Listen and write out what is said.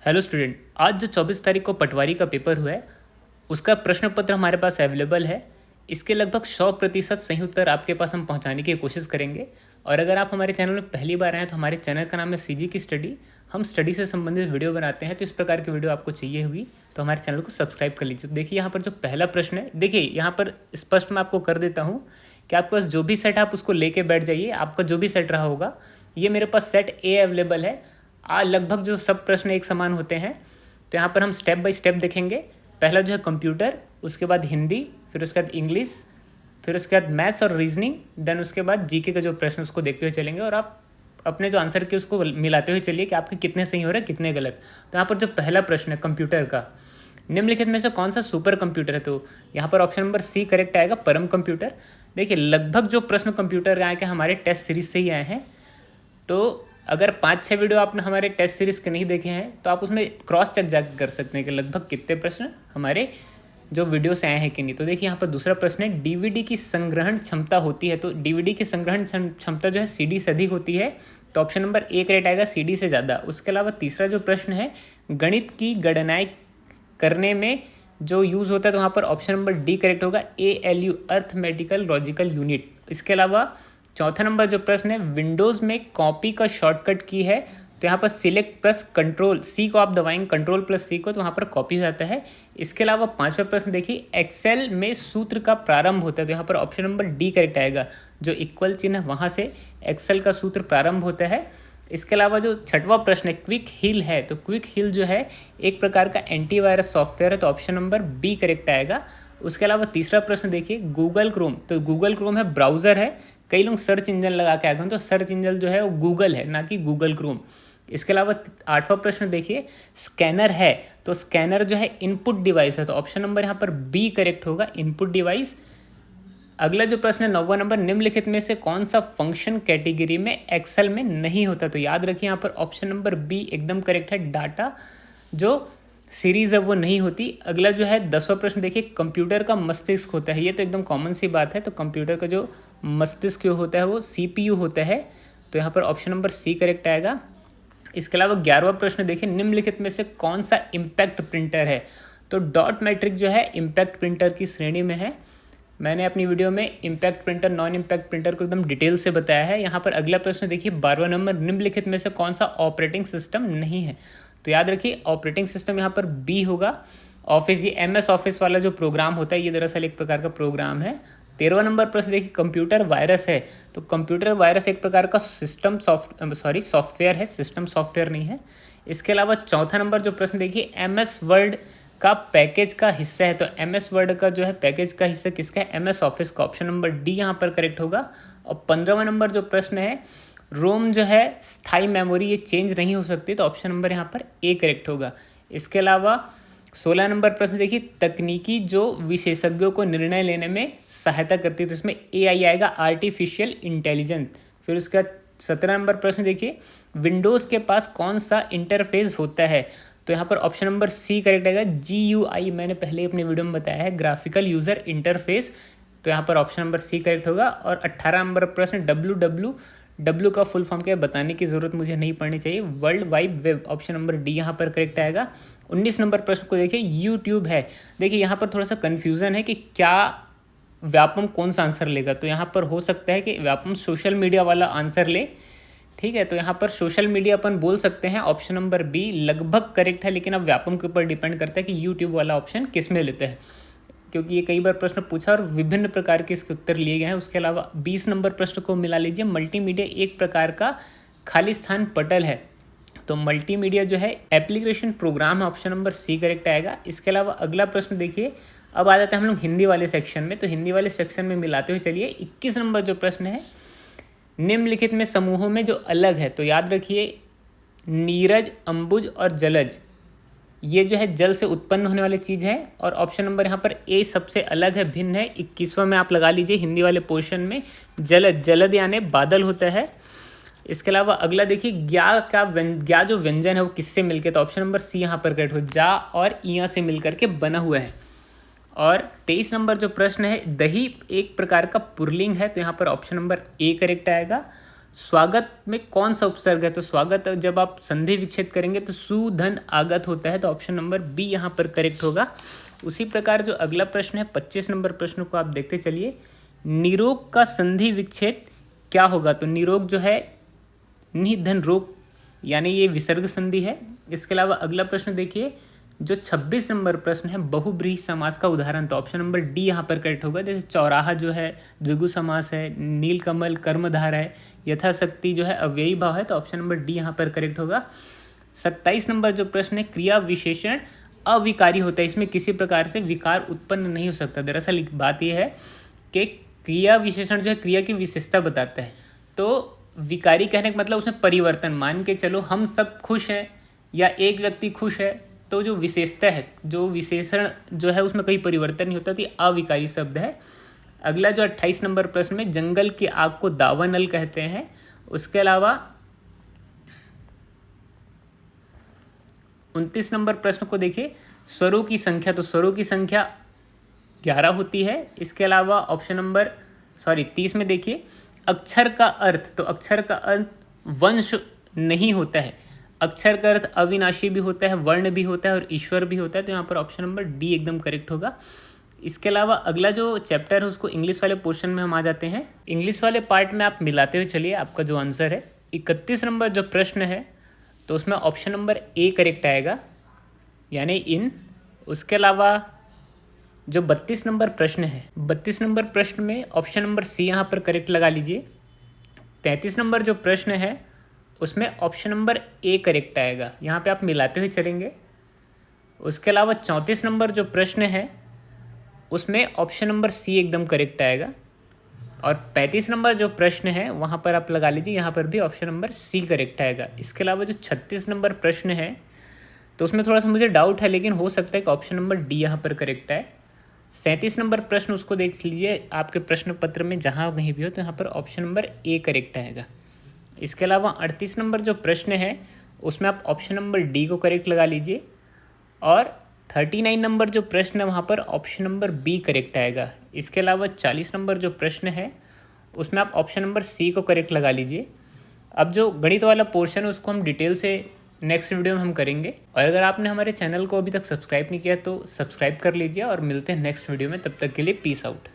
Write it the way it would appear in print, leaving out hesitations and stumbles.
Hello student, आज जो 24 तारीख को पटवारी का पेपर हुआ है उसका प्रश्न पत्र हमारे पास अवेलेबल है। इसके लगभग 100% सही उत्तर आपके पास हम पहुंचाने की कोशिश करेंगे। और अगर आप हमारे चैनल में पहली बार आए तो हमारे चैनल का नाम है सीजी की स्टडी। हम स्टडी से संबंधित वीडियो बनाते हैं, तो इस प्रकार की वीडियो आपको चाहिए हुई तो हमारे चैनल को सब्सक्राइब कर लीजिए। देखिए यहाँ पर जो पहला प्रश्न है, देखिए यहाँ पर स्पष्ट मैं आपको कर देता हूँ कि आपके पास जो भी सेट है आप उसको लेके बैठ जाइए। आपका जो भी सेट रहा होगा, ये मेरे पास सेट ए अवेलेबल है। लगभग जो सब प्रश्न एक समान होते हैं, तो यहाँ पर हम स्टेप बाय स्टेप देखेंगे। पहला जो है कंप्यूटर, उसके बाद हिंदी, फिर उसके बाद इंग्लिश, फिर उसके बाद मैथ्स और रीजनिंग, देन उसके बाद जीके का जो प्रश्न उसको देखते हुए चलेंगे और आप अपने जो आंसर के उसको मिलाते हुए चलिए कि आपके कितने सही हो रहे हैं कितने गलत। तो यहाँ पर जो पहला प्रश्न है कंप्यूटर का, निम्नलिखित में से कौन सा सुपर कंप्यूटर है? तो यहाँ पर ऑप्शन नंबर सी करेक्ट आएगा, परम कंप्यूटर। देखिए लगभग जो प्रश्न कंप्यूटर आए के हमारे टेस्ट सीरीज से ही आए हैं। तो अगर 5-6 वीडियो आपने हमारे टेस्ट सीरीज़ के नहीं देखे हैं तो आप उसमें क्रॉस चेक जाकर कर सकते हैं कि लगभग कितने प्रश्न हमारे जो वीडियो से आए हैं कि नहीं। तो देखिए यहाँ पर दूसरा प्रश्न है, डीवीडी की संग्रहण क्षमता होती है, तो डीवीडी की संग्रहण क्षमता जो है सीडी से अधिक होती है, तो ऑप्शन नंबर ए करेक्ट आएगा, सीडी से ज़्यादा। उसके अलावा तीसरा जो प्रश्न है, गणित की गणनाएँ करने में जो यूज़ होता है, तो वहाँ पर ऑप्शन नंबर डी करेक्ट होगा, ALU अर्थमेटिकल लॉजिकल यूनिट। इसके अलावा चौथा नंबर जो प्रश्न है, विंडोज़ में कॉपी का शॉर्टकट की है, तो यहाँ पर सिलेक्ट प्लस कंट्रोल सी को आप दबाएंगे, कंट्रोल प्लस सी को, तो वहाँ पर कॉपी हो जाता है। इसके अलावा पांचवा प्रश्न देखिए, एक्सेल में सूत्र का प्रारंभ होता है, तो यहाँ पर ऑप्शन नंबर डी करेक्ट आएगा, जो इक्वल चिन्ह है वहाँ से एक्सेल का सूत्र प्रारंभ होता है। इसके अलावा जो छठवां प्रश्न है, क्विक हिल है, तो क्विक हिल जो है एक प्रकार का एंटीवायरस सॉफ्टवेयर है, तो ऑप्शन नंबर बी करेक्ट आएगा। उसके अलावा तीसरा प्रश्न देखिए, गूगल क्रोम, तो गूगल क्रोम है ब्राउज़र है, कई लोग सर्च इंजन लगा के आ गए, तो सर्च इंजन जो है वो गूगल है, ना कि गूगल क्रोम। इसके अलावा आठवां प्रश्न देखिए, स्कैनर है, तो स्कैनर जो है इनपुट डिवाइस है, तो ऑप्शन नंबर यहाँ पर बी करेक्ट होगा, इनपुट डिवाइस। अगला जो प्रश्न है 9वां नंबर, निम्नलिखित में से कौन सा फंक्शन कैटेगरी में एक्सेल में नहीं होता? तो याद रखिए यहाँ पर ऑप्शन नंबर बी एकदम करेक्ट है, डाटा जो सीरीज़ है वो नहीं होती। अगला जो है 10वां प्रश्न देखिए, कंप्यूटर का मस्तिष्क होता है, ये तो एकदम कॉमन सी बात है, तो कंप्यूटर का जो मस्तिष्क होता है वो CPU होता है, तो यहाँ पर ऑप्शन नंबर सी करेक्ट आएगा। इसके अलावा 11वां प्रश्न देखिए, निम्नलिखित में से कौन सा इम्पैक्ट प्रिंटर है? तो डॉट मैट्रिक जो है इम्पैक्ट प्रिंटर की श्रेणी में है। मैंने अपनी वीडियो में impact printer, non impact printer को एकदम डिटेल से बताया है। यहाँ पर अगला प्रश्न देखिए 12वां नंबर, निम्नलिखित में से कौन सा ऑपरेटिंग सिस्टम नहीं है? तो याद रखिए ऑपरेटिंग सिस्टम यहाँ पर बी होगा, ऑफिस। ये MS ऑफिस वाला जो प्रोग्राम होता है ये दरअसल एक प्रकार का प्रोग्राम है। 13वां नंबर प्रश्न देखिए, कंप्यूटर वायरस है, तो कंप्यूटर वायरस एक प्रकार का सॉफ्टवेयर है, सिस्टम सॉफ्टवेयर नहीं है। इसके अलावा चौथा नंबर जो प्रश्न देखिए, MS वर्ड का पैकेज का हिस्सा है, तो MS वर्ड का जो है पैकेज का हिस्सा किसका है? MS ऑफिस का, ऑप्शन नंबर डी यहाँ पर करेक्ट होगा। और 15वां नंबर जो प्रश्न है, रोम जो है स्थायी मेमोरी, ये चेंज नहीं हो सकती, तो ऑप्शन नंबर यहाँ पर ए करेक्ट होगा। इसके अलावा 16 नंबर प्रश्न देखिए, तकनीकी जो विशेषज्ञों को निर्णय लेने में सहायता करती है, तो इसमें AI आएगा, आर्टिफिशियल इंटेलिजेंस। फिर उसका 17 नंबर प्रश्न देखिए, विंडोज़ के पास कौन सा इंटरफेस होता है? तो यहाँ पर ऑप्शन नंबर सी करेक्ट आएगा, GUI, मैंने पहले अपनी वीडियो में बताया है, ग्राफिकल यूज़र इंटरफेस, तो यहाँ पर ऑप्शन नंबर सी करेक्ट होगा। और 18 नंबर प्रश्न, WWW का फुल फॉर्म क्या है बताने की ज़रूरत मुझे नहीं पड़नी चाहिए, world wide web, option number D यहाँ पर करेक्ट आएगा। 19 नंबर प्रश्न को देखिए, यूट्यूब है, देखिए यहाँ पर थोड़ा सा कन्फ्यूज़न है कि क्या व्यापम कौन सा आंसर लेगा। तो यहाँ पर हो सकता है कि व्यापम सोशल मीडिया वाला आंसर ले, ठीक है, तो यहाँ पर सोशल मीडिया अपन बोल सकते हैं, ऑप्शन नंबर बी लगभग करेक्ट है, लेकिन अब व्यापम के ऊपर डिपेंड करता है कि यूट्यूब वाला ऑप्शन किस में लेते हैं, क्योंकि ये कई बार प्रश्न पूछा और विभिन्न प्रकार के इसके उत्तर लिए गए हैं। उसके अलावा 20 नंबर प्रश्न को मिला लीजिए, मल्टीमीडिया एक प्रकार का खाली स्थान पटल है, तो मल्टीमीडिया जो है एप्लीकेशन प्रोग्राम है, ऑप्शन नंबर सी करेक्ट आएगा। इसके अलावा अगला प्रश्न देखिए, अब आ जाते हैं हम लोग हिंदी वाले सेक्शन में, तो हिंदी वाले सेक्शन में मिलाते हुए चलिए। 21 नंबर जो प्रश्न है, निम्नलिखित में समूहों में जो अलग है, तो याद रखिए नीरज, अंबुज और जलज, ये जो है जल से उत्पन्न होने वाली चीज़ है, और ऑप्शन नंबर यहाँ पर ए सबसे अलग है, भिन्न है। 21वां में आप लगा लीजिए हिंदी वाले पोर्शन में, जलद, जलद यानी बादल होता है। इसके अलावा अगला देखिए, ज्ञा जो व्यंजन है वो किससे मिलकर, तो ऑप्शन नंबर सी यहाँ पर करेक्ट हो, जा और इया से मिलकर के बना हुआ है। और 23 नंबर जो प्रश्न है, दही एक प्रकार का पुरलिंग है, तो यहाँ पर ऑप्शन नंबर ए करेक्ट आएगा। स्वागत में कौन सा उपसर्ग है? तो स्वागत जब आप संधि विच्छेद करेंगे तो सु धन आगत होता है, तो ऑप्शन नंबर बी यहाँ पर करेक्ट होगा। उसी प्रकार जो अगला प्रश्न है 25 नंबर प्रश्न को आप देखते चलिए। निरोग का संधि विच्छेद क्या होगा? तो निरोग जो है नि धन रोग, यानी ये विसर्ग संधि है। इसके अलावा अगला प्रश्न देखिए, जो 26 नंबर प्रश्न है बहुब्रीहि समास का उदाहरण, तो ऑप्शन नंबर डी यहाँ पर करेक्ट होगा। जैसे चौराहा जो है द्विगु समास है, नीलकमल कर्मधार है, यथाशक्ति जो है अव्ययी भाव है, तो ऑप्शन नंबर डी यहाँ पर करेक्ट होगा। 27 नंबर जो प्रश्न है, क्रिया विशेषण अविकारी होता है, इसमें किसी प्रकार से विकार उत्पन्न नहीं हो सकता। दरअसल बात यह है कि क्रिया विशेषण जो है क्रिया की विशेषता बताता है, तो विकारी कहने का मतलब उसमें परिवर्तन, मान के चलो हम सब खुश हैं या एक व्यक्ति खुश है, तो जो विशेषता है, जो विशेषण जो है उसमें कोई परिवर्तन नहीं होता, तो अविकारी शब्द है। अगला जो 28 नंबर प्रश्न में जंगल की आग को दावानल कहते हैं। उसके अलावा 29 नंबर प्रश्न को देखिए, स्वरों की संख्या, तो स्वरों की संख्या 11 होती है। इसके अलावा ऑप्शन नंबर 30 में देखिए, अक्षर का अर्थ, तो अक्षर का अर्थ वंश नहीं होता है, अक्षर का अर्थ अविनाशी भी होता है, वर्ण भी होता है और ईश्वर भी होता है, तो यहाँ पर ऑप्शन नंबर डी एकदम करेक्ट होगा। इसके अलावा अगला जो चैप्टर है उसको इंग्लिश वाले पोर्शन में हम आ जाते हैं। इंग्लिश वाले पार्ट में आप मिलाते हुए चलिए, आपका जो आंसर है 31 नंबर जो प्रश्न है, तो उसमें ऑप्शन नंबर ए करेक्ट आएगा, यानी इन। उसके अलावा जो 32 नंबर प्रश्न है, 32 नंबर प्रश्न में ऑप्शन नंबर सी यहाँ पर करेक्ट लगा लीजिए। 33 नंबर जो प्रश्न है उसमें ऑप्शन नंबर ए करेक्ट आएगा, यहाँ पे आप मिलाते हुए चलेंगे। उसके अलावा 34 नंबर जो प्रश्न है उसमें ऑप्शन नंबर सी एकदम करेक्ट आएगा। और 35 नंबर जो प्रश्न है वहाँ पर आप लगा लीजिए, यहाँ पर भी ऑप्शन नंबर सी करेक्ट आएगा। इसके अलावा जो 36 नंबर प्रश्न है तो उसमें थोड़ा सा मुझे डाउट है, लेकिन हो सकता है कि ऑप्शन नंबर डी यहाँ पर करेक्ट आए। 37 नंबर प्रश्न उसको देख लीजिए आपके प्रश्न पत्र में, जहाँ कहीं भी हो तो यहाँ पर ऑप्शन नंबर ए करेक्ट आएगा। इसके अलावा 38 नंबर जो प्रश्न है उसमें आप ऑप्शन नंबर डी को करेक्ट लगा लीजिए। और 39 नंबर जो प्रश्न है वहाँ पर ऑप्शन नंबर बी करेक्ट आएगा। इसके अलावा 40 नंबर जो प्रश्न है उसमें आप ऑप्शन नंबर सी को करेक्ट लगा लीजिए। अब जो गणित वाला पोर्शन है उसको हम डिटेल से नेक्स्ट वीडियो में हम करेंगे, और अगर आपने हमारे चैनल को अभी तक सब्सक्राइब नहीं किया तो सब्सक्राइब कर लीजिए, और मिलते हैं नेक्स्ट वीडियो में। तब तक के लिए पीस आउट।